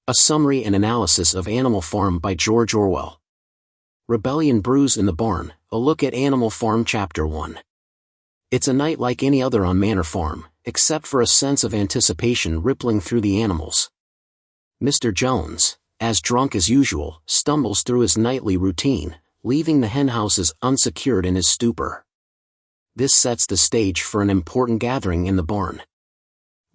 A Summary and Analysis of Animal Farm by George Orwell. Rebellion Brews in the Barn, a look at Animal Farm Chapter 1. It's a night like any other on Manor Farm, except for a sense of anticipation rippling through the animals. Mr. Jones, as drunk as usual, stumbles through his nightly routine, leaving the henhouses unsecured in his stupor. This sets the stage for an important gathering in the barn.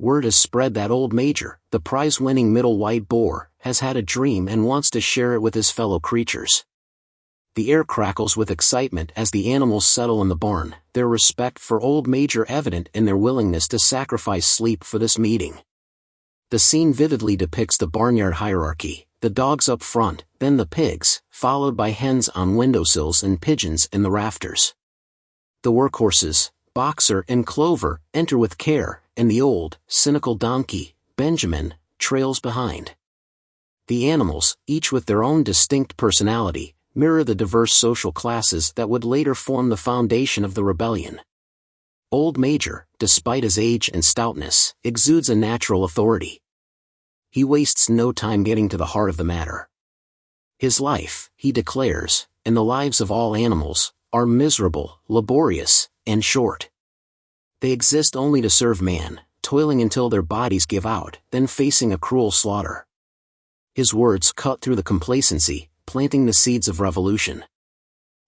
Word has spread that old Major, the prize-winning middle white boar, has had a dream and wants to share it with his fellow creatures. The air crackles with excitement as the animals settle in the barn, their respect for old Major evident in their willingness to sacrifice sleep for this meeting. The scene vividly depicts the barnyard hierarchy, the dogs up front, then the pigs, followed by hens on windowsills and pigeons in the rafters. The workhorses, Boxer and Clover, enter with care, and the old, cynical donkey, Benjamin, trails behind. The animals, each with their own distinct personality, mirror the diverse social classes that would later form the foundation of the rebellion. Old Major, despite his age and stoutness, exudes a natural authority. He wastes no time getting to the heart of the matter. His life, he declares, and the lives of all animals, are miserable, laborious, and short. They exist only to serve man, toiling until their bodies give out, then facing a cruel slaughter. His words cut through the complacency, planting the seeds of revolution.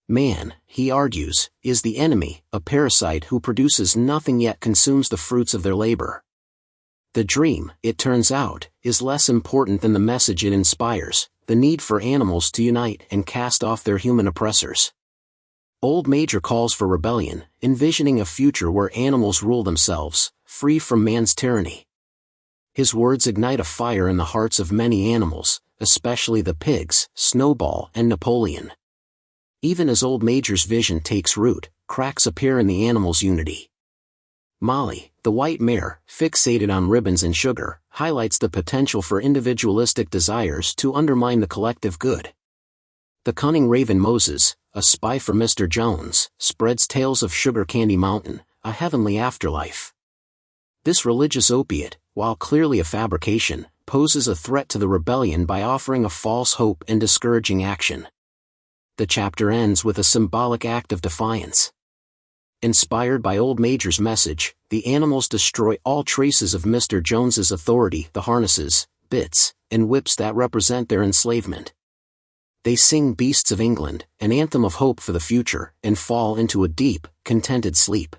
Man, he argues, is the enemy, a parasite who produces nothing yet consumes the fruits of their labor. The dream, it turns out, is less important than the message it inspires, the need for animals to unite and cast off their human oppressors. Old Major calls for rebellion, envisioning a future where animals rule themselves, free from man's tyranny. His words ignite a fire in the hearts of many animals, especially the pigs, Snowball and Napoleon. Even as Old Major's vision takes root, cracks appear in the animals' unity. Molly, the white mare, fixated on ribbons and sugar, highlights the potential for individualistic desires to undermine the collective good. The cunning raven Moses, a spy for Mr. Jones, spreads tales of Sugar Candy Mountain, a heavenly afterlife. This religious opiate, while clearly a fabrication, poses a threat to the rebellion by offering a false hope and discouraging action. The chapter ends with a symbolic act of defiance. Inspired by Old Major's message, the animals destroy all traces of Mr. Jones's authority, the harnesses, bits, and whips that represent their enslavement. They sing Beasts of England, an anthem of hope for the future, and fall into a deep, contented sleep.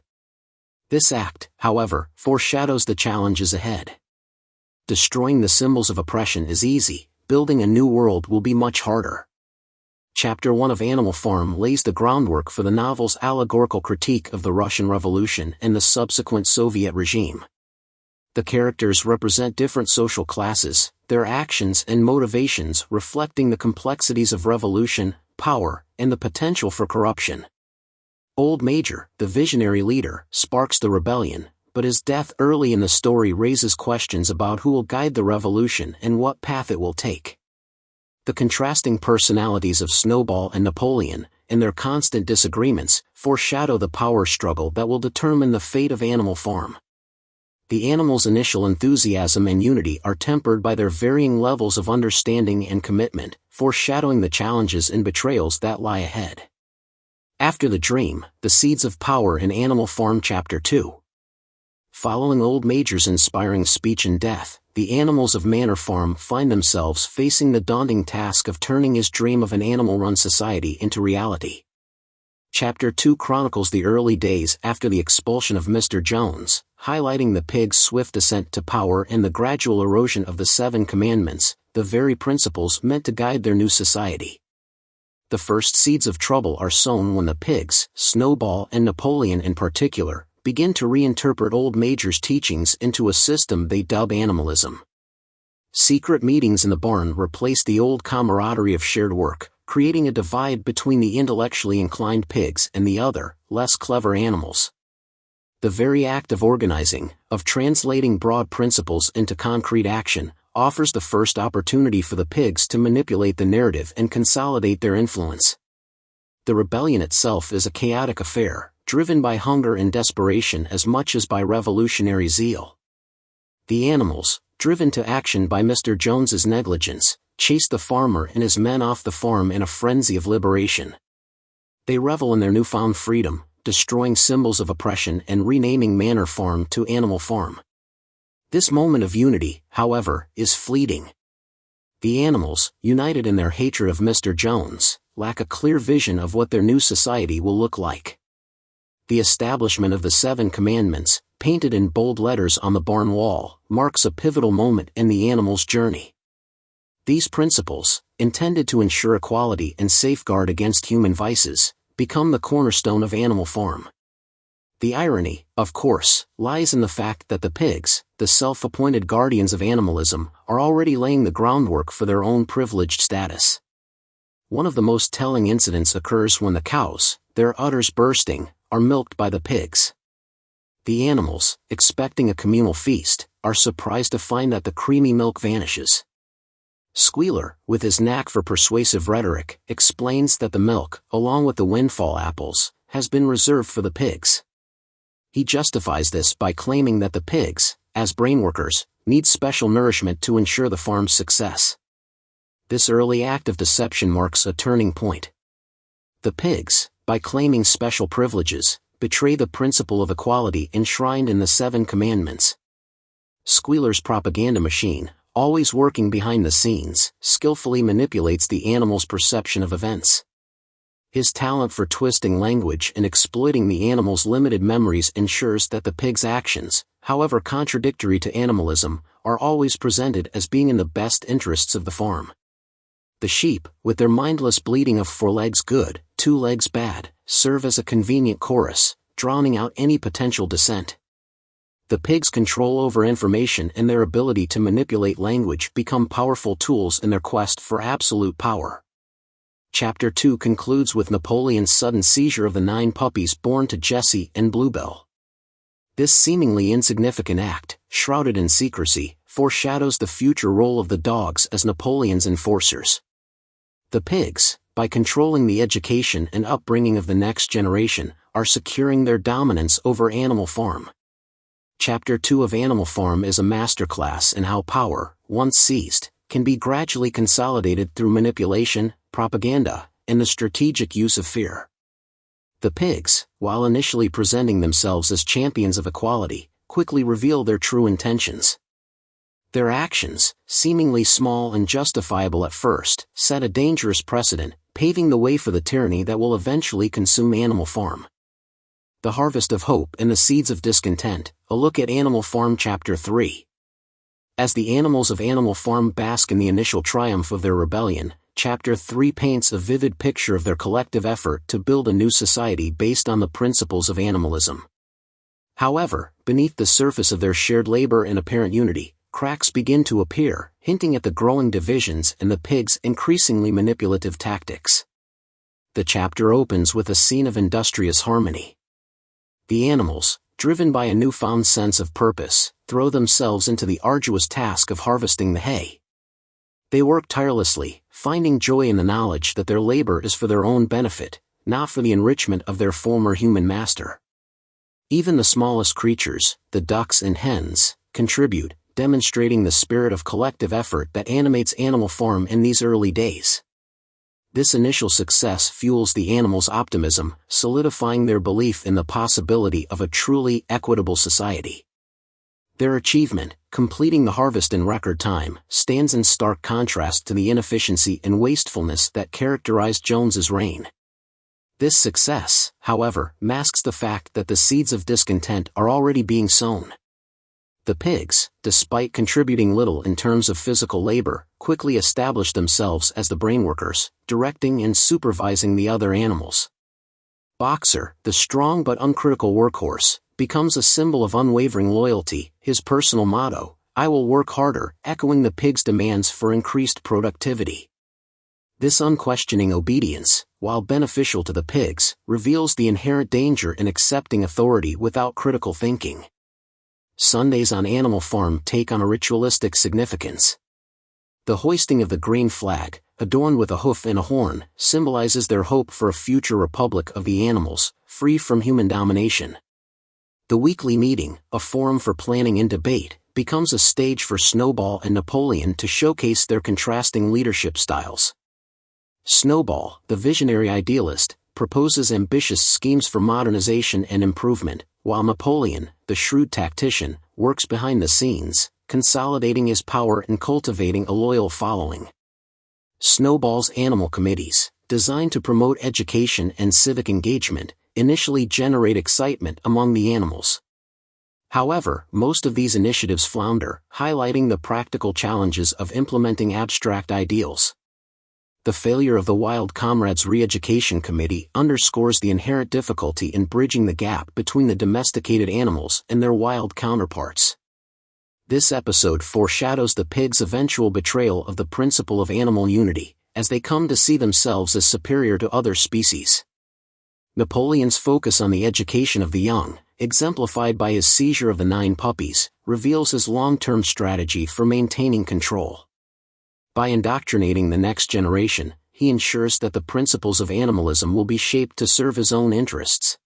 This act, however, foreshadows the challenges ahead. Destroying the symbols of oppression is easy, building a new world will be much harder. Chapter 1 of Animal Farm lays the groundwork for the novel's allegorical critique of the Russian Revolution and the subsequent Soviet regime. The characters represent different social classes, their actions and motivations reflecting the complexities of revolution, power, and the potential for corruption. Old Major, the visionary leader, sparks the rebellion, but his death early in the story raises questions about who will guide the revolution and what path it will take. The contrasting personalities of Snowball and Napoleon, and their constant disagreements, foreshadow the power struggle that will determine the fate of Animal Farm. The animals' initial enthusiasm and unity are tempered by their varying levels of understanding and commitment, foreshadowing the challenges and betrayals that lie ahead. After the dream, the seeds of power in Animal Farm Chapter 2. Following Old Major's inspiring speech and death, the animals of Manor Farm find themselves facing the daunting task of turning his dream of an animal-run society into reality. Chapter 2 chronicles the early days after the expulsion of Mr. Jones, highlighting the pigs' swift ascent to power and the gradual erosion of the Seven Commandments, the very principles meant to guide their new society. The first seeds of trouble are sown when the pigs, Snowball and Napoleon in particular, begin to reinterpret Old Major's teachings into a system they dub animalism. Secret meetings in the barn replace the old camaraderie of shared work, creating a divide between the intellectually inclined pigs and the other, less clever animals. The very act of organizing, of translating broad principles into concrete action, offers the first opportunity for the pigs to manipulate the narrative and consolidate their influence. The rebellion itself is a chaotic affair, driven by hunger and desperation as much as by revolutionary zeal. The animals, driven to action by Mr. Jones's negligence, chase the farmer and his men off the farm in a frenzy of liberation. They revel in their newfound freedom, destroying symbols of oppression and renaming Manor Farm to Animal Farm. This moment of unity, however, is fleeting. The animals, united in their hatred of Mr. Jones, lack a clear vision of what their new society will look like. The establishment of the Seven Commandments, painted in bold letters on the barn wall, marks a pivotal moment in the animals' journey. These principles, intended to ensure equality and safeguard against human vices, become the cornerstone of Animal Farm. The irony, of course, lies in the fact that the pigs, the self-appointed guardians of animalism, are already laying the groundwork for their own privileged status. One of the most telling incidents occurs when the cows, their udders bursting, are milked by the pigs. The animals, expecting a communal feast, are surprised to find that the creamy milk vanishes. Squealer, with his knack for persuasive rhetoric, explains that the milk, along with the windfall apples, has been reserved for the pigs. He justifies this by claiming that the pigs, as brainworkers, need special nourishment to ensure the farm's success. This early act of deception marks a turning point. The pigs, by claiming special privileges, betray the principle of equality enshrined in the Seven Commandments. Squealer's propaganda machine, always working behind the scenes, skillfully manipulates the animal's perception of events. His talent for twisting language and exploiting the animal's limited memories ensures that the pig's actions, however contradictory to animalism, are always presented as being in the best interests of the farm. The sheep, with their mindless bleating of 4 legs good, 2 legs bad, serve as a convenient chorus, drowning out any potential dissent. The pigs' control over information and their ability to manipulate language become powerful tools in their quest for absolute power. Chapter 2 concludes with Napoleon's sudden seizure of the 9 puppies born to Jessie and Bluebell. This seemingly insignificant act, shrouded in secrecy, foreshadows the future role of the dogs as Napoleon's enforcers. The pigs, by controlling the education and upbringing of the next generation, are securing their dominance over Animal Farm. Chapter 2 of Animal Farm is a masterclass in how power, once seized, can be gradually consolidated through manipulation, propaganda, and the strategic use of fear. The pigs, while initially presenting themselves as champions of equality, quickly reveal their true intentions. Their actions, seemingly small and justifiable at first, set a dangerous precedent, paving the way for the tyranny that will eventually consume Animal Farm. The Harvest of Hope and the Seeds of Discontent, a look at Animal Farm Chapter 3. As the animals of Animal Farm bask in the initial triumph of their rebellion, Chapter 3 paints a vivid picture of their collective effort to build a new society based on the principles of animalism. However, beneath the surface of their shared labor and apparent unity, cracks begin to appear, hinting at the growing divisions and the pigs' increasingly manipulative tactics. The chapter opens with a scene of industrious harmony. The animals, driven by a newfound sense of purpose, throw themselves into the arduous task of harvesting the hay. They work tirelessly, finding joy in the knowledge that their labor is for their own benefit, not for the enrichment of their former human master. Even the smallest creatures, the ducks and hens, contribute, demonstrating the spirit of collective effort that animates Animal Farm in these early days. This initial success fuels the animals' optimism, solidifying their belief in the possibility of a truly equitable society. Their achievement, completing the harvest in record time, stands in stark contrast to the inefficiency and wastefulness that characterized Jones's reign. This success, however, masks the fact that the seeds of discontent are already being sown. The pigs, despite contributing little in terms of physical labor, quickly established themselves as the brainworkers, directing and supervising the other animals. Boxer, the strong but uncritical workhorse, becomes a symbol of unwavering loyalty, his personal motto, "I will work harder," echoing the pigs' demands for increased productivity. This unquestioning obedience, while beneficial to the pigs, reveals the inherent danger in accepting authority without critical thinking. Sundays on Animal Farm take on a ritualistic significance. The hoisting of the green flag, adorned with a hoof and a horn, symbolizes their hope for a future republic of the animals, free from human domination. The weekly meeting, a forum for planning and debate, becomes a stage for Snowball and Napoleon to showcase their contrasting leadership styles. Snowball, the visionary idealist, proposes ambitious schemes for modernization and improvement, while Napoleon, the shrewd tactician, works behind the scenes, consolidating his power and cultivating a loyal following. Snowball's animal committees, designed to promote education and civic engagement, initially generate excitement among the animals. However, most of these initiatives flounder, highlighting the practical challenges of implementing abstract ideals. The failure of the Wild Comrades Re-Education Committee underscores the inherent difficulty in bridging the gap between the domesticated animals and their wild counterparts. This episode foreshadows the pigs' eventual betrayal of the principle of animal unity, as they come to see themselves as superior to other species. Napoleon's focus on the education of the young, exemplified by his seizure of the 9 puppies, reveals his long-term strategy for maintaining control. By indoctrinating the next generation, he ensures that the principles of animalism will be shaped to serve his own interests.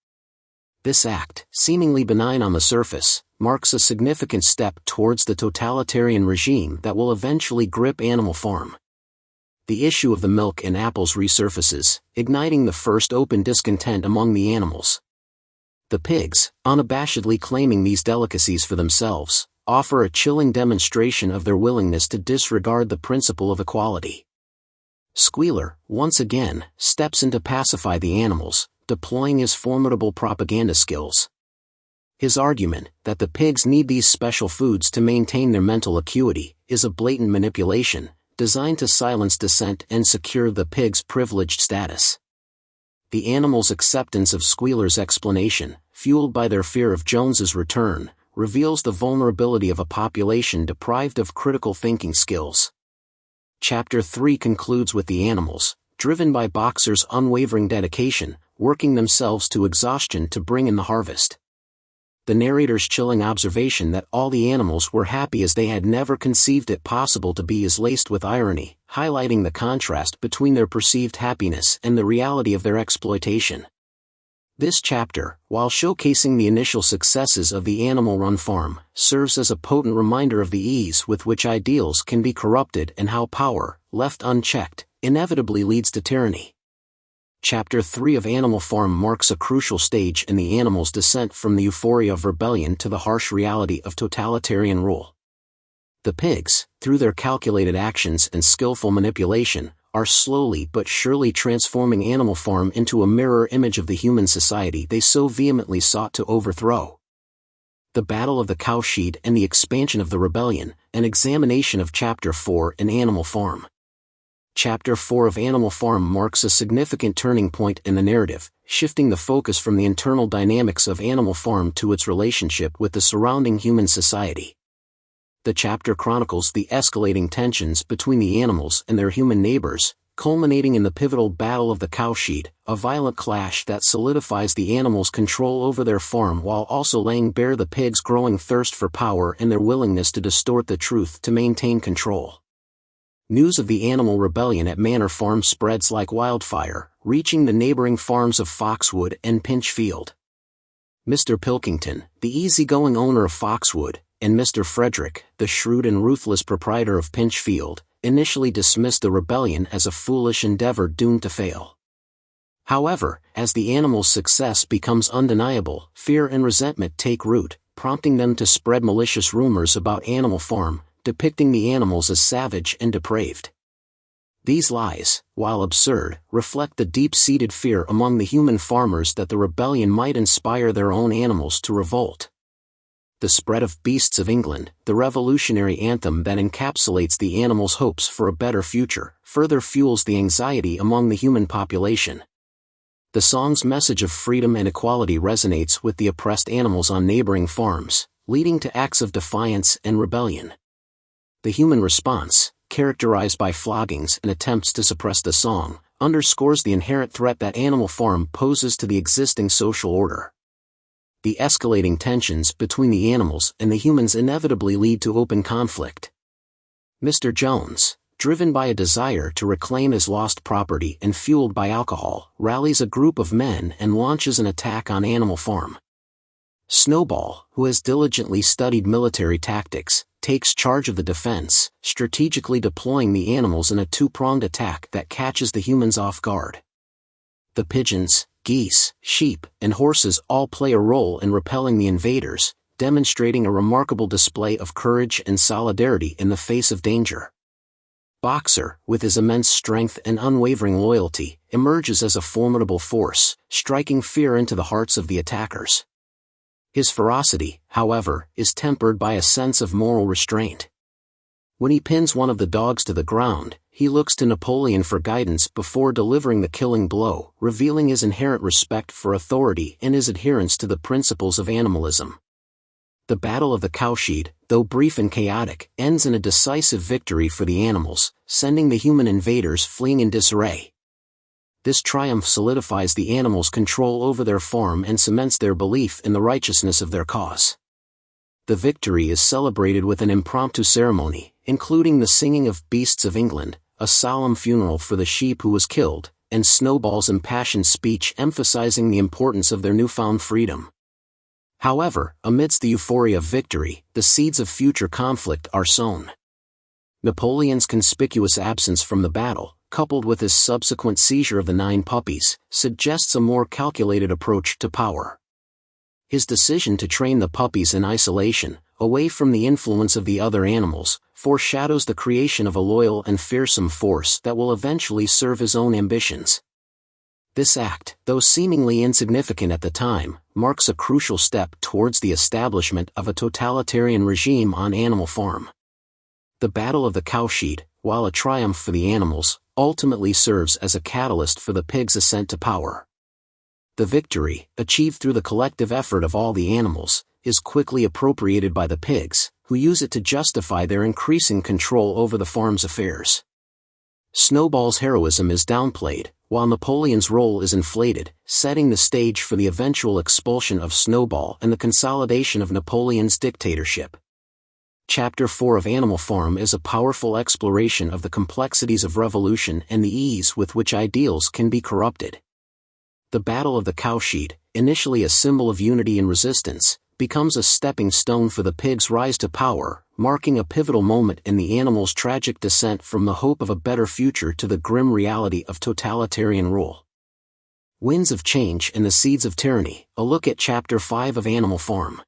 This act, seemingly benign on the surface, marks a significant step towards the totalitarian regime that will eventually grip Animal Farm. The issue of the milk and apples resurfaces, igniting the first open discontent among the animals. The pigs, unabashedly claiming these delicacies for themselves, offer a chilling demonstration of their willingness to disregard the principle of equality. Squealer, once again, steps in to pacify the animals, deploying his formidable propaganda skills. His argument, that the pigs need these special foods to maintain their mental acuity, is a blatant manipulation, designed to silence dissent and secure the pigs' privileged status. The animals' acceptance of Squealer's explanation, fueled by their fear of Jones's return, reveals the vulnerability of a population deprived of critical thinking skills. Chapter 3 concludes with the animals, driven by Boxer's unwavering dedication, working themselves to exhaustion to bring in the harvest. The narrator's chilling observation that all the animals were happy as they had never conceived it possible to be is laced with irony, highlighting the contrast between their perceived happiness and the reality of their exploitation. This chapter, while showcasing the initial successes of the animal-run farm, serves as a potent reminder of the ease with which ideals can be corrupted and how power, left unchecked, inevitably leads to tyranny. Chapter 3 of Animal Farm marks a crucial stage in the animals' descent from the euphoria of rebellion to the harsh reality of totalitarian rule. The pigs, through their calculated actions and skillful manipulation, are slowly but surely transforming Animal Farm into a mirror image of the human society they so vehemently sought to overthrow. The Battle of the Cowshed and the Expansion of the Rebellion, an examination of Chapter 4 in Animal Farm. Chapter 4 of Animal Farm marks a significant turning point in the narrative, shifting the focus from the internal dynamics of Animal Farm to its relationship with the surrounding human society. The chapter chronicles the escalating tensions between the animals and their human neighbors, culminating in the pivotal Battle of the Cowshed, a violent clash that solidifies the animals' control over their farm while also laying bare the pigs' growing thirst for power and their willingness to distort the truth to maintain control. News of the animal rebellion at Manor Farm spreads like wildfire, reaching the neighboring farms of Foxwood and Pinchfield. Mr. Pilkington, the easygoing owner of Foxwood, and Mr. Frederick, the shrewd and ruthless proprietor of Pinchfield, initially dismissed the rebellion as a foolish endeavor doomed to fail. However, as the animals' success becomes undeniable, fear and resentment take root, prompting them to spread malicious rumors about Animal Farm, depicting the animals as savage and depraved. These lies, while absurd, reflect the deep-seated fear among the human farmers that the rebellion might inspire their own animals to revolt. The spread of Beasts of England, the revolutionary anthem that encapsulates the animals' hopes for a better future, further fuels the anxiety among the human population. The song's message of freedom and equality resonates with the oppressed animals on neighboring farms, leading to acts of defiance and rebellion. The human response, characterized by floggings and attempts to suppress the song, underscores the inherent threat that Animal Farm poses to the existing social order. The escalating tensions between the animals and the humans inevitably lead to open conflict. Mr. Jones, driven by a desire to reclaim his lost property and fueled by alcohol, rallies a group of men and launches an attack on Animal Farm. Snowball, who has diligently studied military tactics, takes charge of the defense, strategically deploying the animals in a two-pronged attack that catches the humans off guard. The pigeons, geese, sheep, and horses all play a role in repelling the invaders, demonstrating a remarkable display of courage and solidarity in the face of danger. Boxer, with his immense strength and unwavering loyalty, emerges as a formidable force, striking fear into the hearts of the attackers. His ferocity, however, is tempered by a sense of moral restraint. When he pins one of the dogs to the ground, he looks to Napoleon for guidance before delivering the killing blow, revealing his inherent respect for authority and his adherence to the principles of animalism. The Battle of the Cowshed, though brief and chaotic, ends in a decisive victory for the animals, sending the human invaders fleeing in disarray. This triumph solidifies the animals' control over their farm and cements their belief in the righteousness of their cause. The victory is celebrated with an impromptu ceremony, including the singing of Beasts of England, a solemn funeral for the sheep who was killed, and Snowball's impassioned speech emphasizing the importance of their newfound freedom. However, amidst the euphoria of victory, the seeds of future conflict are sown. Napoleon's conspicuous absence from the battle, coupled with his subsequent seizure of the 9 puppies, suggests a more calculated approach to power. His decision to train the puppies in isolation, away from the influence of the other animals, foreshadows the creation of a loyal and fearsome force that will eventually serve his own ambitions. This act, though seemingly insignificant at the time, marks a crucial step towards the establishment of a totalitarian regime on Animal Farm. The Battle of the Cowshed, while a triumph for the animals, ultimately serves as a catalyst for the pigs' ascent to power. The victory, achieved through the collective effort of all the animals, is quickly appropriated by the pigs, who use it to justify their increasing control over the farm's affairs. Snowball's heroism is downplayed, while Napoleon's role is inflated, setting the stage for the eventual expulsion of Snowball and the consolidation of Napoleon's dictatorship. Chapter 4 of Animal Farm is a powerful exploration of the complexities of revolution and the ease with which ideals can be corrupted. The Battle of the Cowshed, initially a symbol of unity and resistance, becomes a stepping stone for the pigs' rise to power, marking a pivotal moment in the animals' tragic descent from the hope of a better future to the grim reality of totalitarian rule. Winds of Change and the Seeds of Tyranny, a look at Chapter 5 of Animal Farm.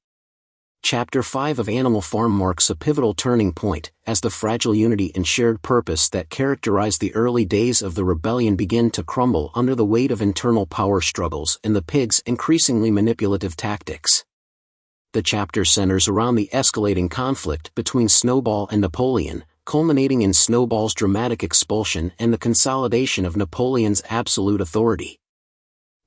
Chapter 5 of Animal Farm marks a pivotal turning point, as the fragile unity and shared purpose that characterized the early days of the rebellion begin to crumble under the weight of internal power struggles and the pigs' increasingly manipulative tactics. The chapter centers around the escalating conflict between Snowball and Napoleon, culminating in Snowball's dramatic expulsion and the consolidation of Napoleon's absolute authority.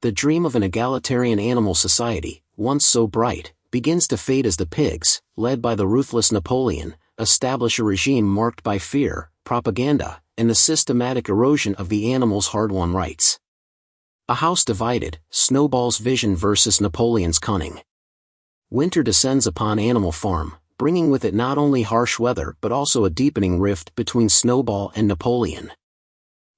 The dream of an egalitarian animal society, once so bright, begins to fade as the pigs, led by the ruthless Napoleon, establish a regime marked by fear, propaganda, and the systematic erosion of the animals' hard-won rights. A house divided, Snowball's vision versus Napoleon's cunning. Winter descends upon Animal Farm, bringing with it not only harsh weather but also a deepening rift between Snowball and Napoleon.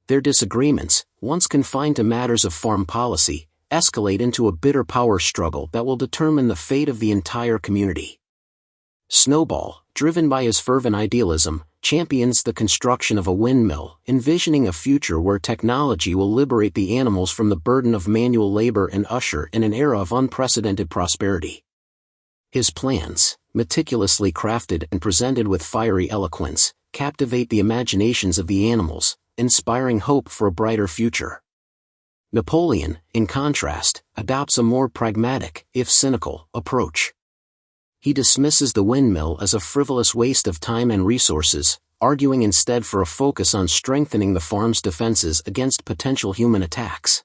Their disagreements, once confined to matters of farm policy, escalate into a bitter power struggle that will determine the fate of the entire community. Snowball, driven by his fervent idealism, champions the construction of a windmill, envisioning a future where technology will liberate the animals from the burden of manual labor and usher in an era of unprecedented prosperity. His plans, meticulously crafted and presented with fiery eloquence, captivate the imaginations of the animals, inspiring hope for a brighter future. Napoleon, in contrast, adopts a more pragmatic, if cynical, approach. He dismisses the windmill as a frivolous waste of time and resources, arguing instead for a focus on strengthening the farm's defenses against potential human attacks.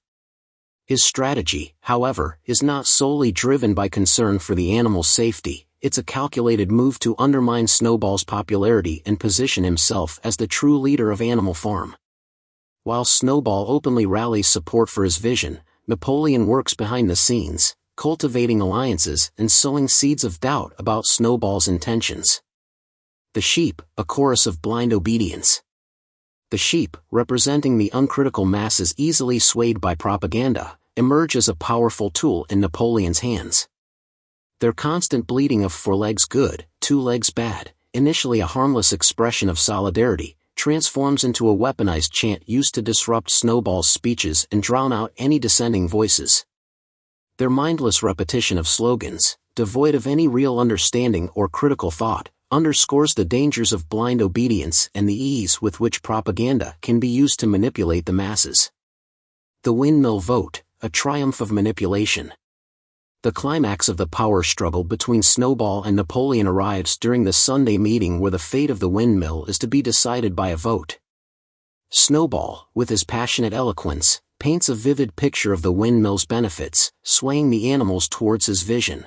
His strategy, however, is not solely driven by concern for the animals' safety, it's a calculated move to undermine Snowball's popularity and position himself as the true leader of Animal Farm. While Snowball openly rallies support for his vision, Napoleon works behind the scenes, cultivating alliances and sowing seeds of doubt about Snowball's intentions. The sheep, a chorus of blind obedience. The sheep, representing the uncritical masses easily swayed by propaganda, emerge as a powerful tool in Napoleon's hands. Their constant bleating of 4 legs good, 2 legs bad, initially a harmless expression of solidarity, transforms into a weaponized chant used to disrupt Snowball's speeches and drown out any dissenting voices. Their mindless repetition of slogans, devoid of any real understanding or critical thought, underscores the dangers of blind obedience and the ease with which propaganda can be used to manipulate the masses. The windmill vote, a triumph of manipulation. The climax of the power struggle between Snowball and Napoleon arrives during the Sunday meeting where the fate of the windmill is to be decided by a vote. Snowball, with his passionate eloquence, paints a vivid picture of the windmill's benefits, swaying the animals towards his vision.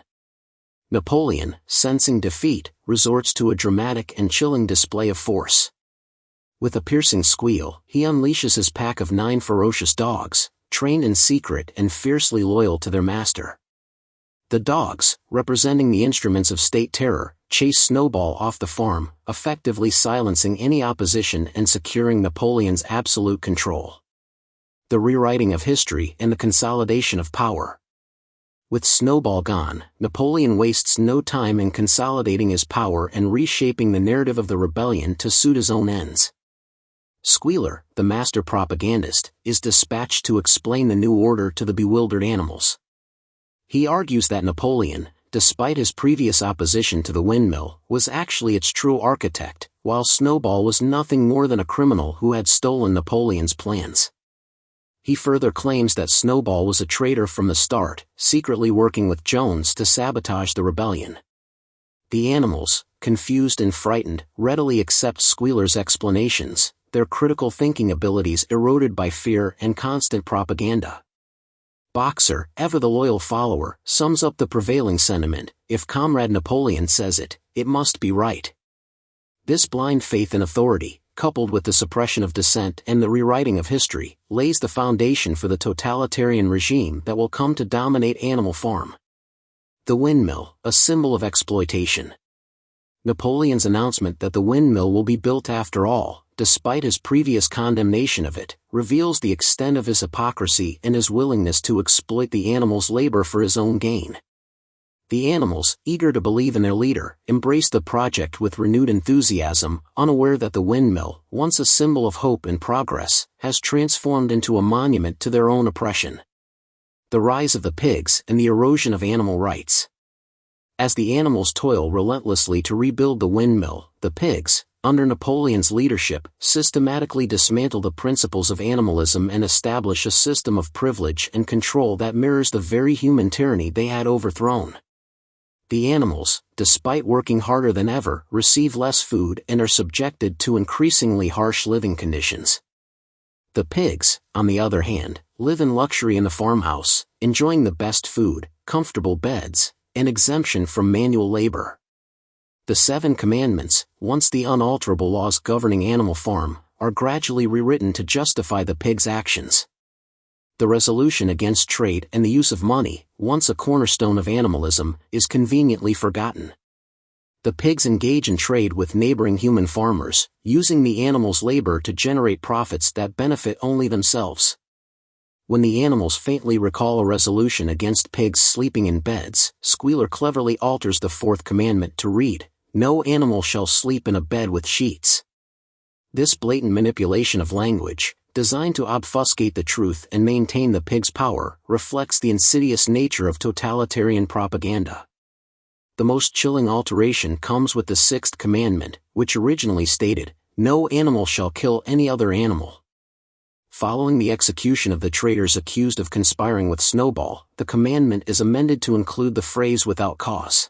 Napoleon, sensing defeat, resorts to a dramatic and chilling display of force. With a piercing squeal, he unleashes his pack of 9 ferocious dogs, trained in secret and fiercely loyal to their master. The dogs, representing the instruments of state terror, chase Snowball off the farm, effectively silencing any opposition and securing Napoleon's absolute control. The rewriting of history and the consolidation of power. With Snowball gone, Napoleon wastes no time in consolidating his power and reshaping the narrative of the rebellion to suit his own ends. Squealer, the master propagandist, is dispatched to explain the new order to the bewildered animals. He argues that Napoleon, despite his previous opposition to the windmill, was actually its true architect, while Snowball was nothing more than a criminal who had stolen Napoleon's plans. He further claims that Snowball was a traitor from the start, secretly working with Jones to sabotage the rebellion. The animals, confused and frightened, readily accept Squealer's explanations, their critical thinking abilities eroded by fear and constant propaganda. Boxer, ever the loyal follower, sums up the prevailing sentiment: if Comrade Napoleon says it, it must be right. This blind faith in authority, coupled with the suppression of dissent and the rewriting of history, lays the foundation for the totalitarian regime that will come to dominate Animal Farm. The windmill, a symbol of exploitation. Napoleon's announcement that the windmill will be built after all, despite his previous condemnation of it, reveals the extent of his hypocrisy and his willingness to exploit the animals' labor for his own gain. The animals, eager to believe in their leader, embrace the project with renewed enthusiasm, unaware that the windmill, once a symbol of hope and progress, has transformed into a monument to their own oppression. The rise of the pigs and the erosion of animal rights. As the animals toil relentlessly to rebuild the windmill, the pigs, under Napoleon's leadership, systematically dismantle the principles of animalism and establish a system of privilege and control that mirrors the very human tyranny they had overthrown. The animals, despite working harder than ever, receive less food and are subjected to increasingly harsh living conditions. The pigs, on the other hand, live in luxury in the farmhouse, enjoying the best food, comfortable beds, and exemption from manual labor. The 7 Commandments, once the unalterable laws governing Animal Farm, are gradually rewritten to justify the pigs' actions. The resolution against trade and the use of money, once a cornerstone of animalism, is conveniently forgotten. The pigs engage in trade with neighboring human farmers, using the animals' labor to generate profits that benefit only themselves. When the animals faintly recall a resolution against pigs sleeping in beds, Squealer cleverly alters the 4th commandment to read, "No animal shall sleep in a bed with sheets." This blatant manipulation of language, designed to obfuscate the truth and maintain the pig's power, reflects the insidious nature of totalitarian propaganda. The most chilling alteration comes with the 6th commandment, which originally stated, "No animal shall kill any other animal." Following the execution of the traitors accused of conspiring with Snowball, the commandment is amended to include the phrase "without cause."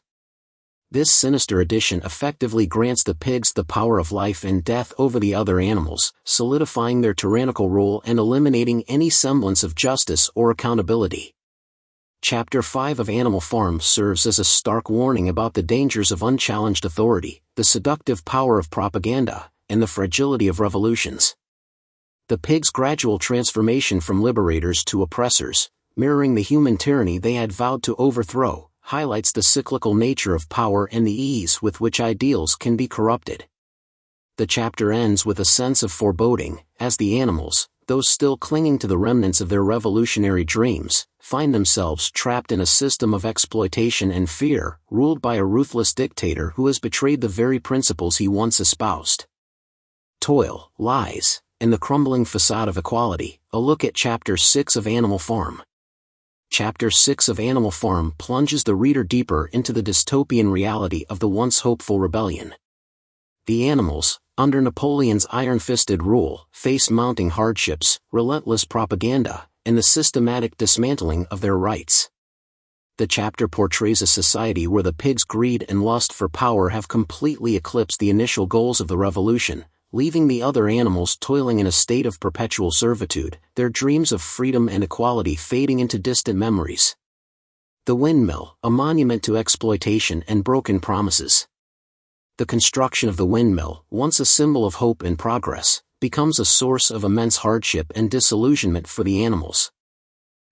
This sinister addition effectively grants the pigs the power of life and death over the other animals, solidifying their tyrannical rule and eliminating any semblance of justice or accountability. Chapter 5 of Animal Farm serves as a stark warning about the dangers of unchallenged authority, the seductive power of propaganda, and the fragility of revolutions. The pigs' gradual transformation from liberators to oppressors, mirroring the human tyranny they had vowed to overthrow, highlights the cyclical nature of power and the ease with which ideals can be corrupted. The chapter ends with a sense of foreboding, as the animals, those still clinging to the remnants of their revolutionary dreams, find themselves trapped in a system of exploitation and fear, ruled by a ruthless dictator who has betrayed the very principles he once espoused. Toil, lies, and the crumbling facade of equality. A look at Chapter 6 of Animal Farm. Chapter 6 of Animal Farm plunges the reader deeper into the dystopian reality of the once hopeful rebellion. The animals, under Napoleon's iron-fisted rule, faced mounting hardships, relentless propaganda, and the systematic dismantling of their rights. The chapter portrays a society where the pigs' greed and lust for power have completely eclipsed the initial goals of the revolution, leaving the other animals toiling in a state of perpetual servitude, their dreams of freedom and equality fading into distant memories. The windmill, a monument to exploitation and broken promises. The construction of the windmill, once a symbol of hope and progress, becomes a source of immense hardship and disillusionment for the animals.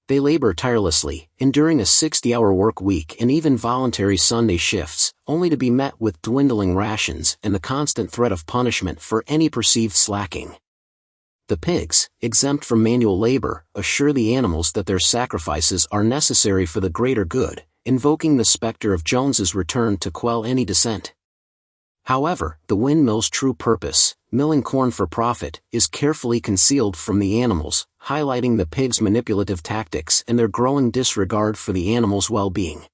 They labor tirelessly, enduring a 60-hour work week and even voluntary Sunday shifts, only to be met with dwindling rations and the constant threat of punishment for any perceived slacking. The pigs, exempt from manual labor, assure the animals that their sacrifices are necessary for the greater good, invoking the specter of Jones's return to quell any dissent. However, the windmill's true purpose, milling corn for profit, is carefully concealed from the animals, highlighting the pigs' manipulative tactics and their growing disregard for the animals' well-being.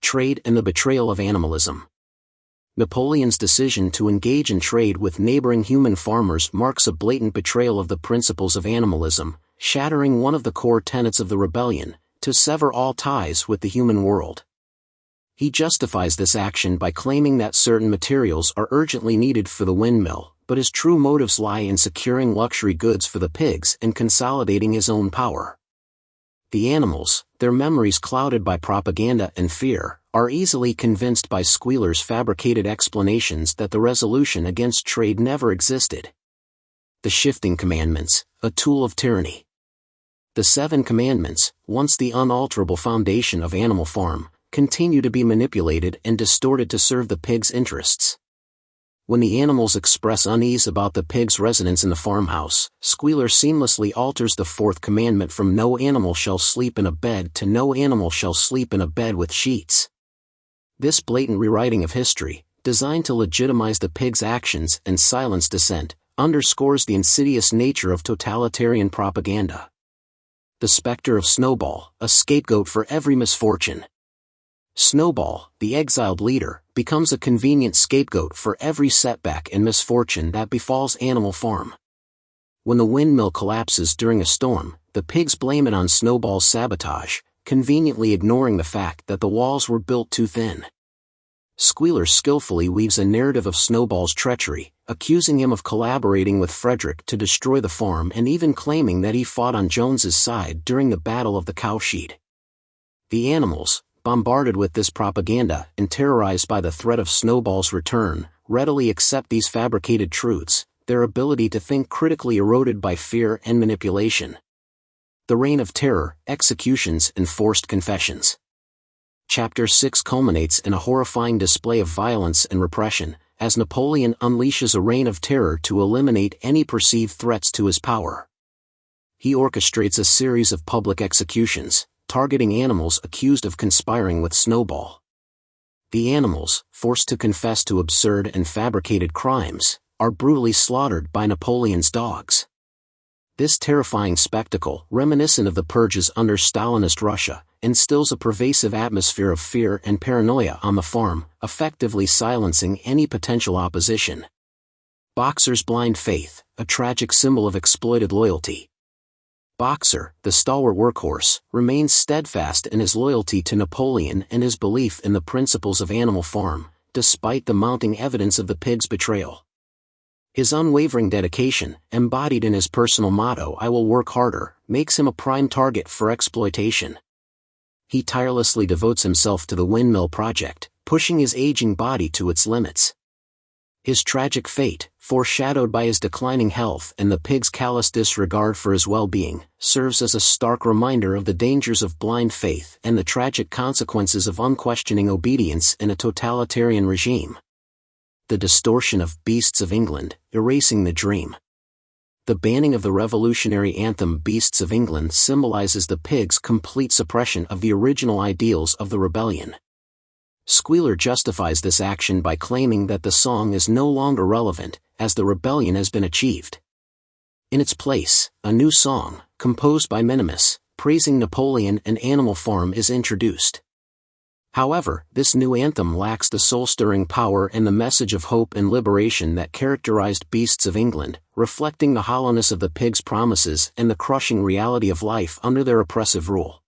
Trade and the betrayal of animalism. Napoleon's decision to engage in trade with neighboring human farmers marks a blatant betrayal of the principles of animalism, shattering one of the core tenets of the rebellion, to sever all ties with the human world. He justifies this action by claiming that certain materials are urgently needed for the windmill, but his true motives lie in securing luxury goods for the pigs and consolidating his own power. The animals, their memories clouded by propaganda and fear, are easily convinced by squealers' fabricated explanations that the resolution against trade never existed. The shifting commandments, a tool of tyranny. The Seven Commandments, once the unalterable foundation of Animal Farm, continue to be manipulated and distorted to serve the pigs' interests. When the animals express unease about the pigs' residence in the farmhouse, Squealer seamlessly alters the fourth commandment from "no animal shall sleep in a bed" to "no animal shall sleep in a bed with sheets." This blatant rewriting of history, designed to legitimize the pigs' actions and silence dissent, underscores the insidious nature of totalitarian propaganda. The specter of Snowball, a scapegoat for every misfortune. Snowball, the exiled leader, becomes a convenient scapegoat for every setback and misfortune that befalls Animal Farm. When the windmill collapses during a storm, the pigs blame it on Snowball's sabotage, conveniently ignoring the fact that the walls were built too thin. Squealer skillfully weaves a narrative of Snowball's treachery, accusing him of collaborating with Frederick to destroy the farm and even claiming that he fought on Jones's side during the Battle of the Cowshed. The animals, bombarded with this propaganda and terrorized by the threat of Snowball's return, readily accept these fabricated truths, their ability to think critically eroded by fear and manipulation. The reign of terror, executions and forced confessions. Chapter 6 culminates in a horrifying display of violence and repression, as Napoleon unleashes a reign of terror to eliminate any perceived threats to his power. He orchestrates a series of public executions, targeting animals accused of conspiring with Snowball. The animals, forced to confess to absurd and fabricated crimes, are brutally slaughtered by Napoleon's dogs. This terrifying spectacle, reminiscent of the purges under Stalinist Russia, instills a pervasive atmosphere of fear and paranoia on the farm, effectively silencing any potential opposition. Boxer's blind faith, a tragic symbol of exploited loyalty. Boxer, the stalwart workhorse, remains steadfast in his loyalty to Napoleon and his belief in the principles of Animal Farm, despite the mounting evidence of the pigs' betrayal. His unwavering dedication, embodied in his personal motto "I will work harder," makes him a prime target for exploitation. He tirelessly devotes himself to the windmill project, pushing his aging body to its limits. His tragic fate, foreshadowed by his declining health and the pig's callous disregard for his well-being, serves as a stark reminder of the dangers of blind faith and the tragic consequences of unquestioning obedience in a totalitarian regime. The distortion of Beasts of England, erasing the dream. The banning of the revolutionary anthem Beasts of England symbolizes the pigs' complete suppression of the original ideals of the rebellion. Squealer justifies this action by claiming that the song is no longer relevant, as the rebellion has been achieved. In its place, a new song, composed by Minimus, praising Napoleon and Animal Farm is introduced. However, this new anthem lacks the soul-stirring power and the message of hope and liberation that characterized Beasts of England, reflecting the hollowness of the pigs' promises and the crushing reality of life under their oppressive rule.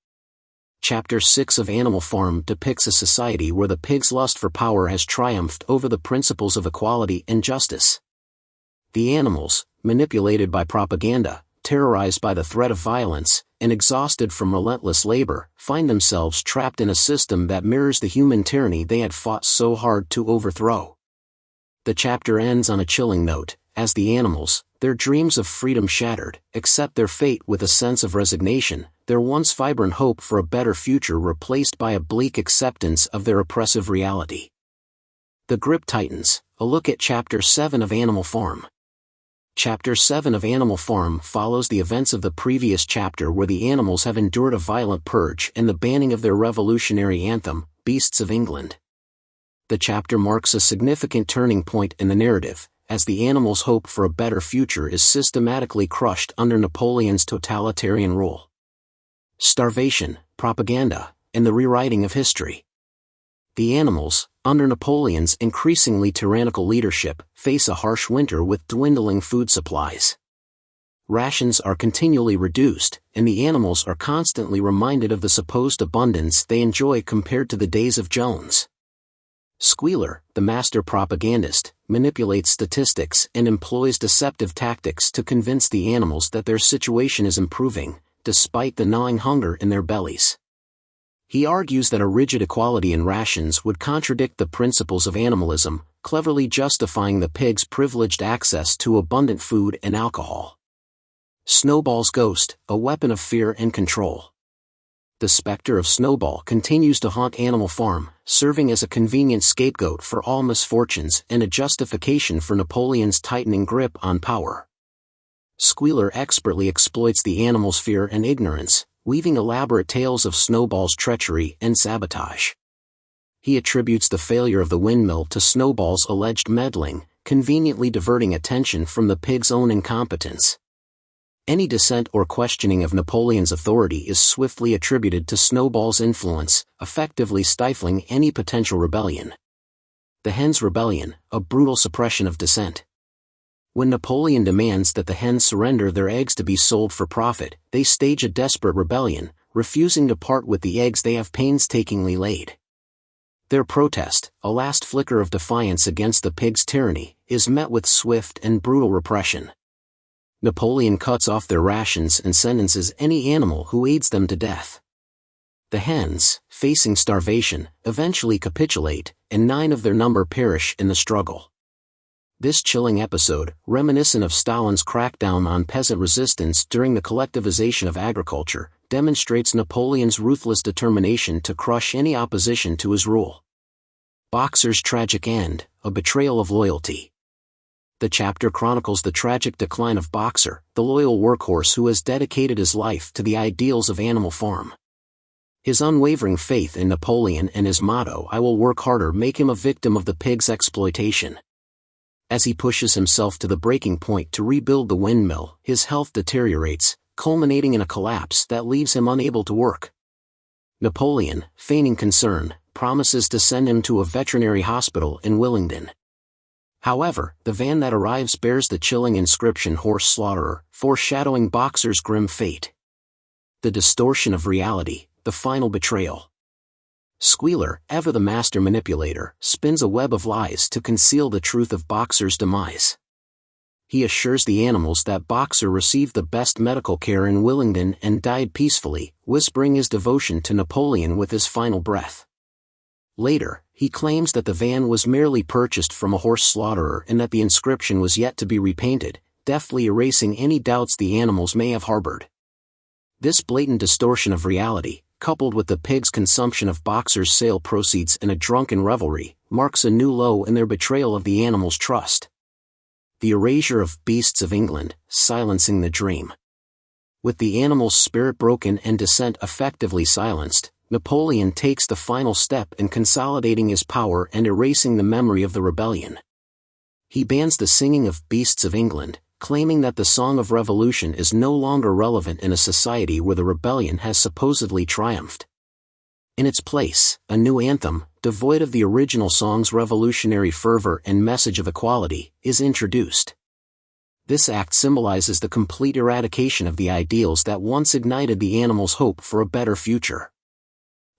Chapter 6 of Animal Farm depicts a society where the pigs' lust for power has triumphed over the principles of equality and justice. The animals, manipulated by propaganda, terrorized by the threat of violence, and exhausted from relentless labor, find themselves trapped in a system that mirrors the human tyranny they had fought so hard to overthrow. The chapter ends on a chilling note, as the animals, their dreams of freedom shattered, accept their fate with a sense of resignation, their once vibrant hope for a better future replaced by a bleak acceptance of their oppressive reality. The grip tightens. A look at Chapter 7 of Animal Farm. Chapter 7 of Animal Farm follows the events of the previous chapter where the animals have endured a violent purge and the banning of their revolutionary anthem, Beasts of England. The chapter marks a significant turning point in the narrative, as the animals' hope for a better future is systematically crushed under Napoleon's totalitarian rule. Starvation, propaganda, and the rewriting of history. The animals, under Napoleon's increasingly tyrannical leadership, face a harsh winter with dwindling food supplies. Rations are continually reduced, and the animals are constantly reminded of the supposed abundance they enjoy compared to the days of Jones. Squealer, the master propagandist, manipulates statistics and employs deceptive tactics to convince the animals that their situation is improving, despite the gnawing hunger in their bellies. He argues that a rigid equality in rations would contradict the principles of animalism, cleverly justifying the pigs' privileged access to abundant food and alcohol. Snowball's ghost, a weapon of fear and control. The specter of Snowball continues to haunt Animal Farm, serving as a convenient scapegoat for all misfortunes and a justification for Napoleon's tightening grip on power. Squealer expertly exploits the animals' fear and ignorance, weaving elaborate tales of Snowball's treachery and sabotage. He attributes the failure of the windmill to Snowball's alleged meddling, conveniently diverting attention from the pig's own incompetence. Any dissent or questioning of Napoleon's authority is swiftly attributed to Snowball's influence, effectively stifling any potential rebellion. The Hens' Rebellion, a brutal suppression of dissent. When Napoleon demands that the hens surrender their eggs to be sold for profit, they stage a desperate rebellion, refusing to part with the eggs they have painstakingly laid. Their protest, a last flicker of defiance against the pigs' tyranny, is met with swift and brutal repression. Napoleon cuts off their rations and sentences any animal who aids them to death. The hens, facing starvation, eventually capitulate, and 9 of their number perish in the struggle. This chilling episode, reminiscent of Stalin's crackdown on peasant resistance during the collectivization of agriculture, demonstrates Napoleon's ruthless determination to crush any opposition to his rule. Boxer's tragic end, a betrayal of loyalty. The chapter chronicles the tragic decline of Boxer, the loyal workhorse who has dedicated his life to the ideals of Animal Farm. His unwavering faith in Napoleon and his motto "I will work harder" make him a victim of the pigs' exploitation. As he pushes himself to the breaking point to rebuild the windmill, his health deteriorates, culminating in a collapse that leaves him unable to work. Napoleon, feigning concern, promises to send him to a veterinary hospital in Willingdon. However, the van that arrives bears the chilling inscription "Horse Slaughterer," foreshadowing Boxer's grim fate. The distortion of reality, the final betrayal. Squealer, ever the master manipulator, spins a web of lies to conceal the truth of Boxer's demise. He assures the animals that Boxer received the best medical care in Willingdon and died peacefully, whispering his devotion to Napoleon with his final breath. Later, he claims that the van was merely purchased from a horse slaughterer and that the inscription was yet to be repainted, deftly erasing any doubts the animals may have harbored. This blatant distortion of reality, coupled with the pigs' consumption of Boxer's sale proceeds in a drunken revelry, marks a new low in their betrayal of the animals' trust. The erasure of Beasts of England, silencing the dream. With the animal's spirit broken and dissent effectively silenced, Napoleon takes the final step in consolidating his power and erasing the memory of the rebellion. He bans the singing of Beasts of England, claiming that the song of revolution is no longer relevant in a society where the rebellion has supposedly triumphed. In its place, a new anthem, devoid of the original song's revolutionary fervor and message of equality, is introduced. This act symbolizes the complete eradication of the ideals that once ignited the animals' hope for a better future.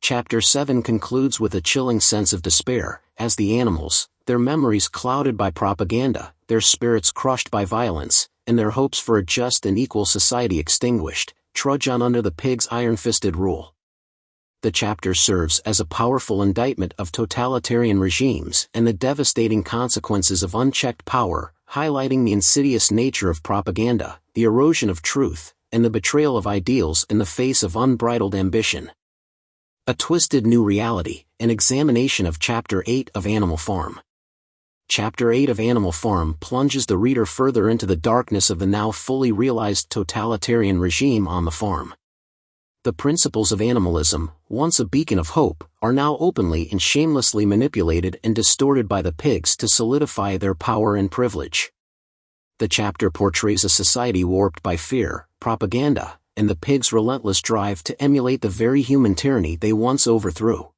Chapter 7 concludes with a chilling sense of despair, as the animals, their memories clouded by propaganda, their spirits crushed by violence, and their hopes for a just and equal society extinguished, trudge on under the pigs' iron-fisted rule. The chapter serves as a powerful indictment of totalitarian regimes and the devastating consequences of unchecked power, highlighting the insidious nature of propaganda, the erosion of truth, and the betrayal of ideals in the face of unbridled ambition. A Twisted New Reality, an examination of Chapter 8 of Animal Farm. Chapter 8 of Animal Farm plunges the reader further into the darkness of the now fully realized totalitarian regime on the farm. The principles of animalism, once a beacon of hope, are now openly and shamelessly manipulated and distorted by the pigs to solidify their power and privilege. The chapter portrays a society warped by fear, propaganda, and the pigs' relentless drive to emulate the very human tyranny they once overthrew.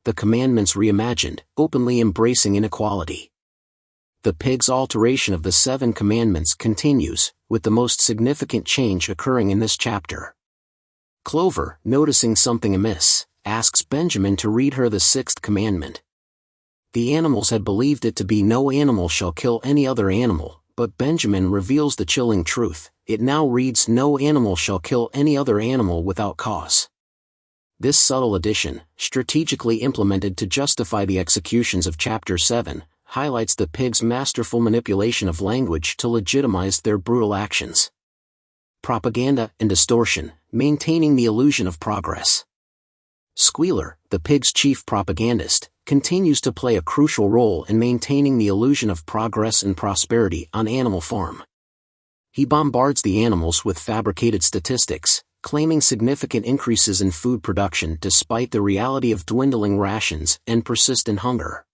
The Commandments reimagined, openly embracing inequality. The pigs' alteration of the Seven Commandments continues, with the most significant change occurring in this chapter. Clover, noticing something amiss, asks Benjamin to read her the sixth commandment. The animals had believed it to be "No animal shall kill any other animal," but Benjamin reveals the chilling truth. It now reads "No animal shall kill any other animal without cause." This subtle addition, strategically implemented to justify the executions of Chapter 7, highlights the pigs' masterful manipulation of language to legitimize their brutal actions. Propaganda and distortion, maintaining the illusion of progress. Squealer, the pig's chief propagandist, continues to play a crucial role in maintaining the illusion of progress and prosperity on Animal Farm. He bombards the animals with fabricated statistics, claiming significant increases in food production despite the reality of dwindling rations and persistent hunger.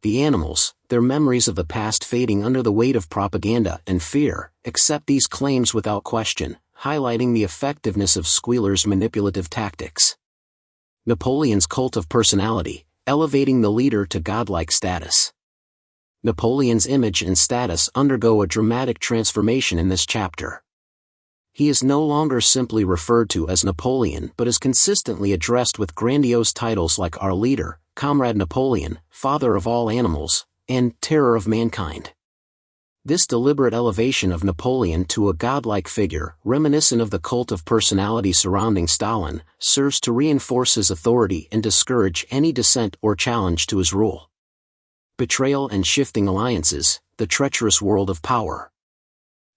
The animals, their memories of the past fading under the weight of propaganda and fear, accept these claims without question, highlighting the effectiveness of Squealer's manipulative tactics. Napoleon's cult of personality, elevating the leader to godlike status. Napoleon's image and status undergo a dramatic transformation in this chapter. He is no longer simply referred to as Napoleon but is consistently addressed with grandiose titles like Our Leader, Comrade Napoleon, Father of all animals, and Terror of mankind. This deliberate elevation of Napoleon to a godlike figure, reminiscent of the cult of personality surrounding Stalin, serves to reinforce his authority and discourage any dissent or challenge to his rule. Betrayal and shifting alliances, the treacherous world of power.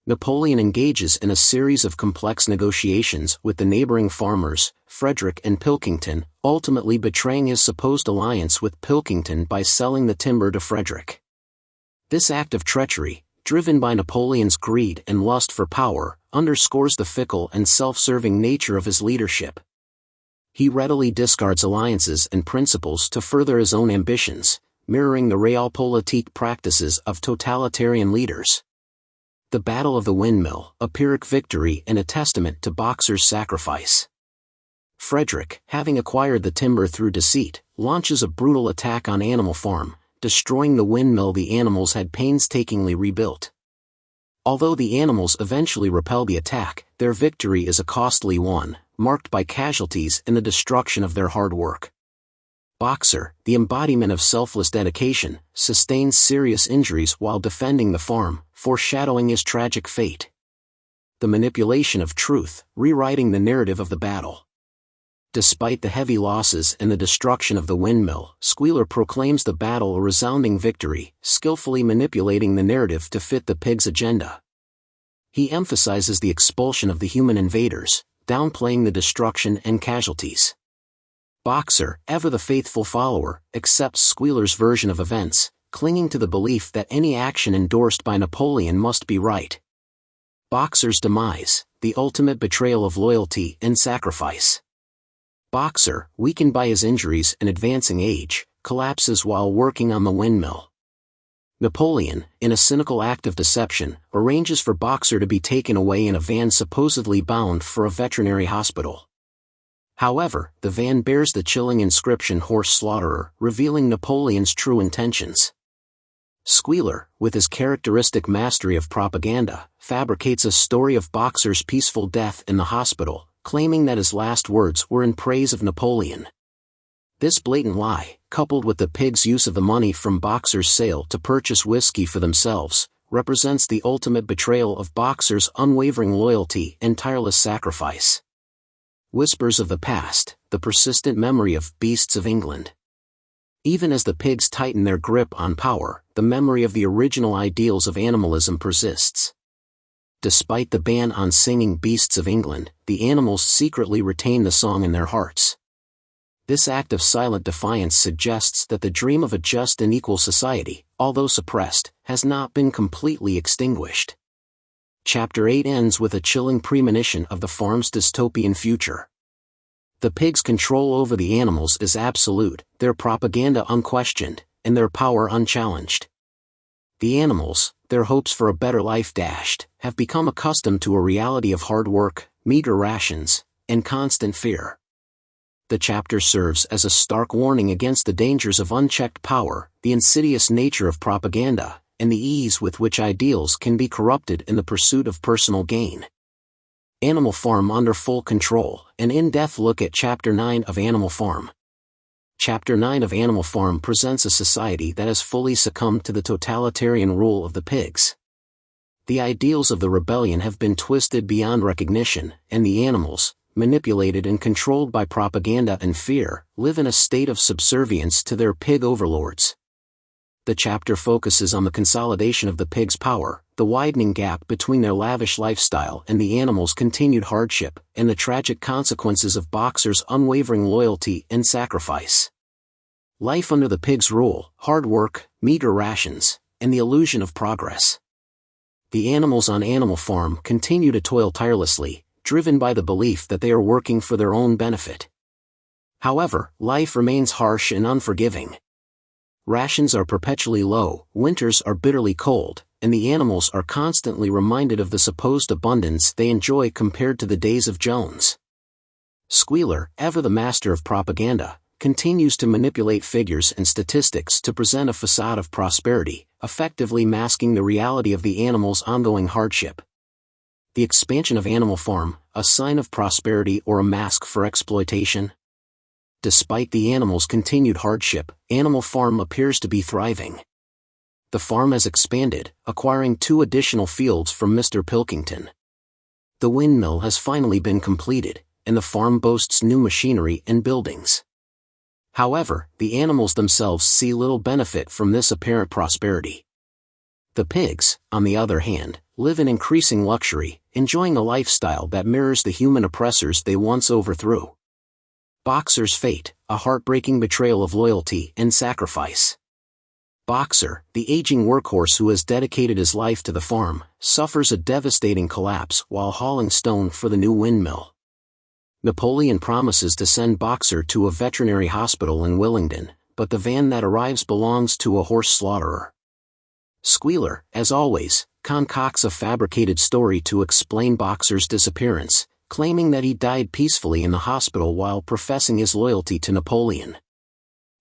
Napoleon engages in a series of complex negotiations with the neighboring farmers, Frederick and Pilkington, ultimately betraying his supposed alliance with Pilkington by selling the timber to Frederick. This act of treachery, driven by Napoleon's greed and lust for power, underscores the fickle and self-serving nature of his leadership. He readily discards alliances and principles to further his own ambitions, mirroring the realpolitik practices of totalitarian leaders. The Battle of the Windmill, a Pyrrhic victory and a testament to Boxer's sacrifice. Frederick, having acquired the timber through deceit, launches a brutal attack on Animal Farm, destroying the windmill the animals had painstakingly rebuilt. Although the animals eventually repel the attack, their victory is a costly one, marked by casualties and the destruction of their hard work. Boxer, the embodiment of selfless dedication, sustains serious injuries while defending the farm, foreshadowing his tragic fate. The manipulation of truth, rewriting the narrative of the battle. Despite the heavy losses and the destruction of the windmill, Squealer proclaims the battle a resounding victory, skillfully manipulating the narrative to fit the pig's agenda. He emphasizes the expulsion of the human invaders, downplaying the destruction and casualties. Boxer, ever the faithful follower, accepts Squealer's version of events, clinging to the belief that any action endorsed by Napoleon must be right. Boxer's demise, the ultimate betrayal of loyalty and sacrifice. Boxer, weakened by his injuries and advancing age, collapses while working on the windmill. Napoleon, in a cynical act of deception, arranges for Boxer to be taken away in a van supposedly bound for a veterinary hospital. However, the van bears the chilling inscription "Horse Slaughterer," revealing Napoleon's true intentions. Squealer, with his characteristic mastery of propaganda, fabricates a story of Boxer's peaceful death in the hospital, claiming that his last words were in praise of Napoleon. This blatant lie, coupled with the pigs' use of the money from Boxer's sale to purchase whiskey for themselves, represents the ultimate betrayal of Boxer's unwavering loyalty and tireless sacrifice. Whispers of the past, the persistent memory of beasts of England. Even as the pigs tighten their grip on power, the memory of the original ideals of animalism persists. Despite the ban on singing Beasts of England, the animals secretly retain the song in their hearts. This act of silent defiance suggests that the dream of a just and equal society, although suppressed, has not been completely extinguished. Chapter 8 ends with a chilling premonition of the farm's dystopian future. The pigs' control over the animals is absolute, their propaganda unquestioned, and their power unchallenged. The animals, their hopes for a better life dashed, have become accustomed to a reality of hard work, meager rations, and constant fear. The chapter serves as a stark warning against the dangers of unchecked power, the insidious nature of propaganda, and the ease with which ideals can be corrupted in the pursuit of personal gain. Animal Farm under full control, an in-depth look at Chapter 9 of Animal Farm. Chapter 9 of Animal Farm presents a society that has fully succumbed to the totalitarian rule of the pigs. The ideals of the rebellion have been twisted beyond recognition, and the animals, manipulated and controlled by propaganda and fear, live in a state of subservience to their pig overlords. The chapter focuses on the consolidation of the pigs' power, the widening gap between their lavish lifestyle and the animals' continued hardship, and the tragic consequences of Boxer's unwavering loyalty and sacrifice. Life under the pigs' rule, hard work, meager rations, and the illusion of progress. The animals on Animal Farm continue to toil tirelessly, driven by the belief that they are working for their own benefit. However, life remains harsh and unforgiving. Rations are perpetually low, winters are bitterly cold, and the animals are constantly reminded of the supposed abundance they enjoy compared to the days of Jones. Squealer, ever the master of propaganda, continues to manipulate figures and statistics to present a facade of prosperity, effectively masking the reality of the animals' ongoing hardship. The expansion of Animal Farm, a sign of prosperity or a mask for exploitation? Despite the animals' continued hardship, Animal Farm appears to be thriving. The farm has expanded, acquiring 2 additional fields from Mr. Pilkington. The windmill has finally been completed, and the farm boasts new machinery and buildings. However, the animals themselves see little benefit from this apparent prosperity. The pigs, on the other hand, live in increasing luxury, enjoying a lifestyle that mirrors the human oppressors they once overthrew. Boxer's fate, a heartbreaking betrayal of loyalty and sacrifice. Boxer, the aging workhorse who has dedicated his life to the farm, suffers a devastating collapse while hauling stone for the new windmill. Napoleon promises to send Boxer to a veterinary hospital in Willingdon, but the van that arrives belongs to a horse slaughterer. Squealer, as always, concocts a fabricated story to explain Boxer's disappearance, claiming that he died peacefully in the hospital while professing his loyalty to Napoleon.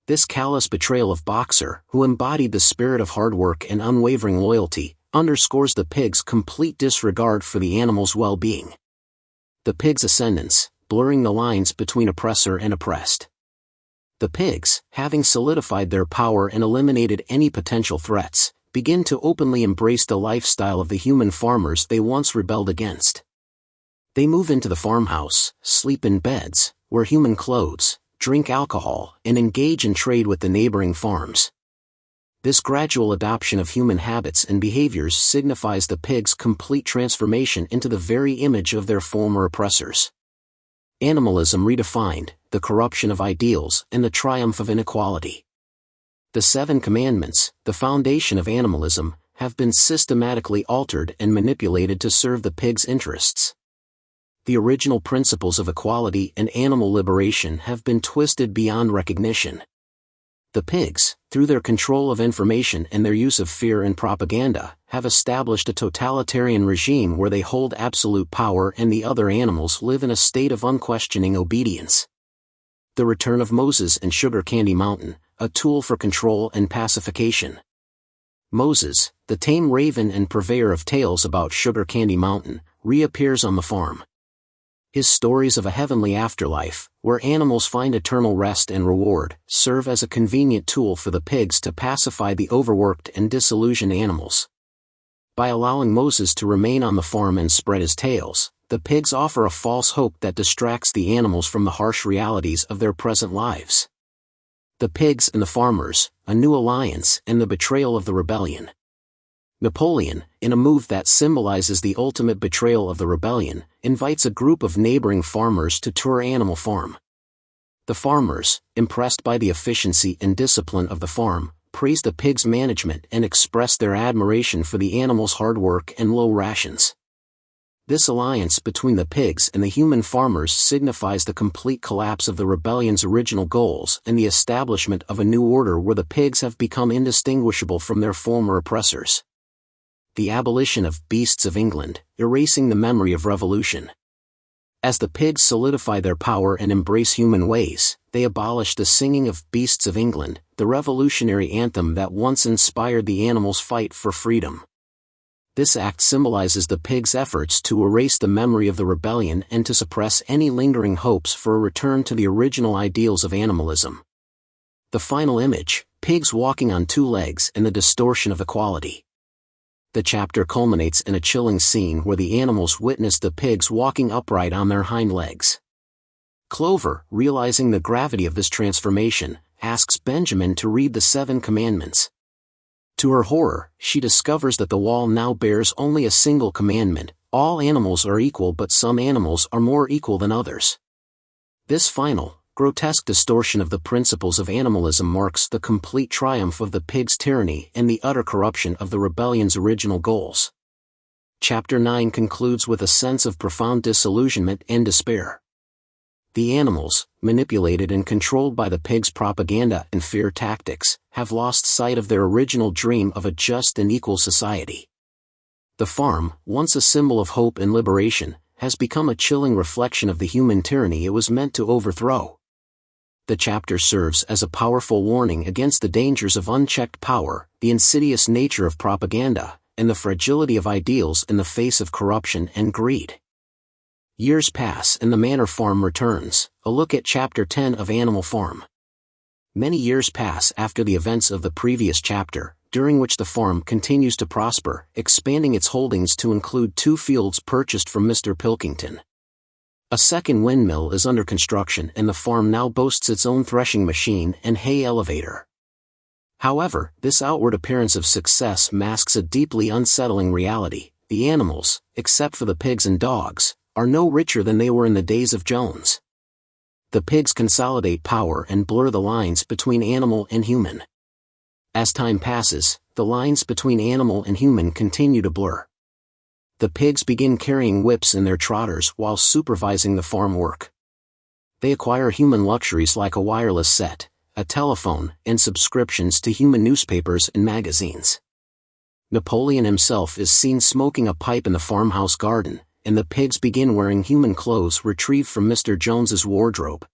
This callous betrayal of Boxer, who embodied the spirit of hard work and unwavering loyalty, underscores the pigs' complete disregard for the animals' well-being. The pigs' ascendance, blurring the lines between oppressor and oppressed. The pigs, having solidified their power and eliminated any potential threats, begin to openly embrace the lifestyle of the human farmers they once rebelled against. They move into the farmhouse, sleep in beds, wear human clothes, drink alcohol, and engage in trade with the neighboring farms. This gradual adoption of human habits and behaviors signifies the pigs' complete transformation into the very image of their former oppressors. Animalism Redefined, The Corruption of Ideals and the Triumph of Inequality. The Seven Commandments, the foundation of animalism, have been systematically altered and manipulated to serve the pig's interests. The original principles of equality and animal liberation have been twisted beyond recognition. The pigs, through their control of information and their use of fear and propaganda, have established a totalitarian regime where they hold absolute power and the other animals live in a state of unquestioning obedience. The Return of Moses and Sugar Candy Mountain, a tool for control and pacification. Moses, the tame raven and purveyor of tales about Sugar Candy Mountain, reappears on the farm. His stories of a heavenly afterlife, where animals find eternal rest and reward, serve as a convenient tool for the pigs to pacify the overworked and disillusioned animals. By allowing Moses to remain on the farm and spread his tales, the pigs offer a false hope that distracts the animals from the harsh realities of their present lives. The Pigs and the Farmers, A New Alliance and the Betrayal of the Rebellion. Napoleon, in a move that symbolizes the ultimate betrayal of the rebellion, invites a group of neighboring farmers to tour Animal Farm. The farmers, impressed by the efficiency and discipline of the farm, praise the pigs' management and express their admiration for the animals' hard work and low rations. This alliance between the pigs and the human farmers signifies the complete collapse of the rebellion's original goals and the establishment of a new order where the pigs have become indistinguishable from their former oppressors. The abolition of Beasts of England, erasing the memory of revolution. As the pigs solidify their power and embrace human ways, they abolish the singing of Beasts of England, the revolutionary anthem that once inspired the animals' fight for freedom. This act symbolizes the pigs' efforts to erase the memory of the rebellion and to suppress any lingering hopes for a return to the original ideals of animalism. The final image, pigs walking on two legs and the distortion of equality. The chapter culminates in a chilling scene where the animals witness the pigs walking upright on their hind legs. Clover, realizing the gravity of this transformation, asks Benjamin to read the Seven Commandments. To her horror, she discovers that the wall now bears only a single commandment: all animals are equal, but some animals are more equal than others. This final, grotesque distortion of the principles of animalism marks the complete triumph of the pig's tyranny and the utter corruption of the rebellion's original goals. Chapter 9 concludes with a sense of profound disillusionment and despair. The animals, manipulated and controlled by the pigs' propaganda and fear tactics, have lost sight of their original dream of a just and equal society. The farm, once a symbol of hope and liberation, has become a chilling reflection of the human tyranny it was meant to overthrow. The chapter serves as a powerful warning against the dangers of unchecked power, the insidious nature of propaganda, and the fragility of ideals in the face of corruption and greed. Years pass and the Manor Farm returns, a look at Chapter 10 of Animal Farm. Many years pass after the events of the previous chapter, during which the farm continues to prosper, expanding its holdings to include 2 fields purchased from Mr. Pilkington. A second windmill is under construction and the farm now boasts its own threshing machine and hay elevator. However, this outward appearance of success masks a deeply unsettling reality: the animals, except for the pigs and dogs, are no richer than they were in the days of Jones. The pigs consolidate power and blur the lines between animal and human. As time passes, the lines between animal and human continue to blur. The pigs begin carrying whips in their trotters while supervising the farm work. They acquire human luxuries like a wireless set, a telephone, and subscriptions to human newspapers and magazines. Napoleon himself is seen smoking a pipe in the farmhouse garden, and the pigs begin wearing human clothes retrieved from Mr. Jones's wardrobe.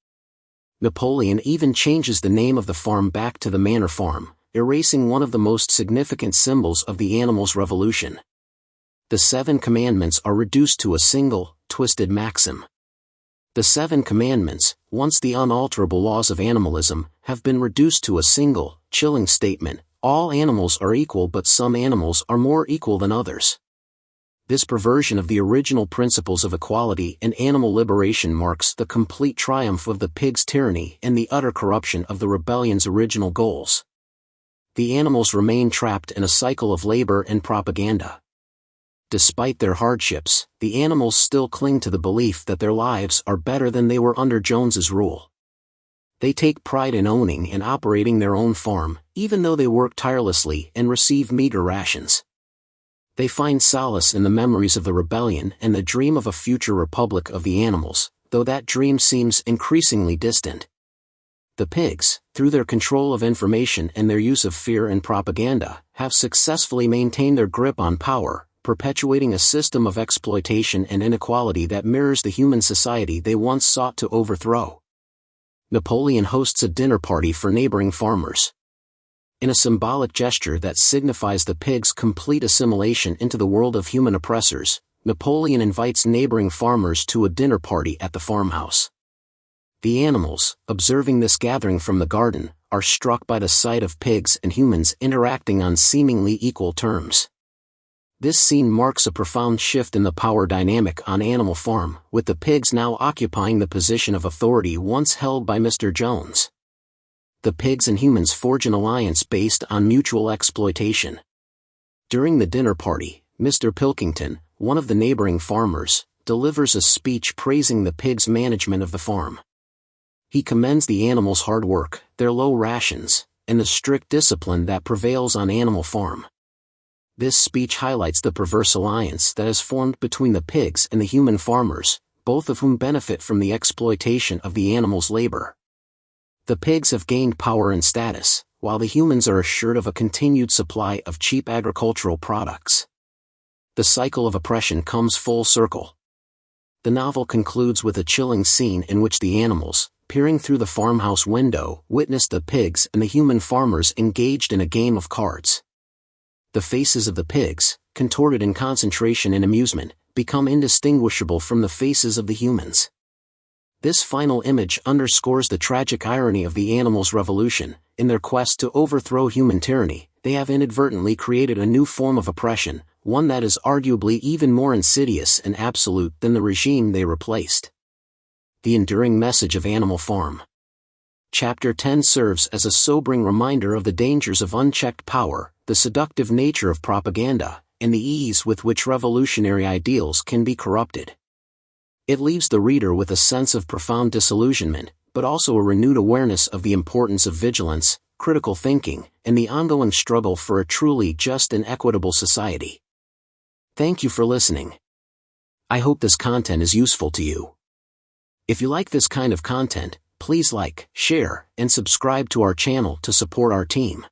Napoleon even changes the name of the farm back to the Manor Farm, erasing one of the most significant symbols of the animals' revolution. The 7 Commandments are reduced to a single, twisted maxim. The 7 Commandments, once the unalterable laws of animalism, have been reduced to a single, chilling statement: all animals are equal, but some animals are more equal than others. This perversion of the original principles of equality and animal liberation marks the complete triumph of the pig's tyranny and the utter corruption of the rebellion's original goals. The animals remain trapped in a cycle of labor and propaganda. Despite their hardships, the animals still cling to the belief that their lives are better than they were under Jones's rule. They take pride in owning and operating their own farm, even though they work tirelessly and receive meager rations. They find solace in the memories of the rebellion and the dream of a future republic of the animals, though that dream seems increasingly distant. The pigs, through their control of information and their use of fear and propaganda, have successfully maintained their grip on power, perpetuating a system of exploitation and inequality that mirrors the human society they once sought to overthrow. Napoleon hosts a dinner party for neighboring farmers. In a symbolic gesture that signifies the pigs' complete assimilation into the world of human oppressors, Napoleon invites neighboring farmers to a dinner party at the farmhouse. The animals, observing this gathering from the garden, are struck by the sight of pigs and humans interacting on seemingly equal terms. This scene marks a profound shift in the power dynamic on Animal Farm, with the pigs now occupying the position of authority once held by Mr. Jones. The pigs and humans forge an alliance based on mutual exploitation. During the dinner party, Mr. Pilkington, one of the neighboring farmers, delivers a speech praising the pigs' management of the farm. He commends the animals' hard work, their low rations, and the strict discipline that prevails on Animal Farm. This speech highlights the perverse alliance that is formed between the pigs and the human farmers, both of whom benefit from the exploitation of the animals' labor. The pigs have gained power and status, while the humans are assured of a continued supply of cheap agricultural products. The cycle of oppression comes full circle. The novel concludes with a chilling scene in which the animals, peering through the farmhouse window, witness the pigs and the human farmers engaged in a game of cards. The faces of the pigs, contorted in concentration and amusement, become indistinguishable from the faces of the humans. This final image underscores the tragic irony of the animals' revolution. In their quest to overthrow human tyranny, they have inadvertently created a new form of oppression, one that is arguably even more insidious and absolute than the regime they replaced. The enduring message of Animal Farm. Chapter 10 serves as a sobering reminder of the dangers of unchecked power, the seductive nature of propaganda, and the ease with which revolutionary ideals can be corrupted. It leaves the reader with a sense of profound disillusionment, but also a renewed awareness of the importance of vigilance, critical thinking, and the ongoing struggle for a truly just and equitable society. Thank you for listening. I hope this content is useful to you. If you like this kind of content, please like, share, and subscribe to our channel to support our team.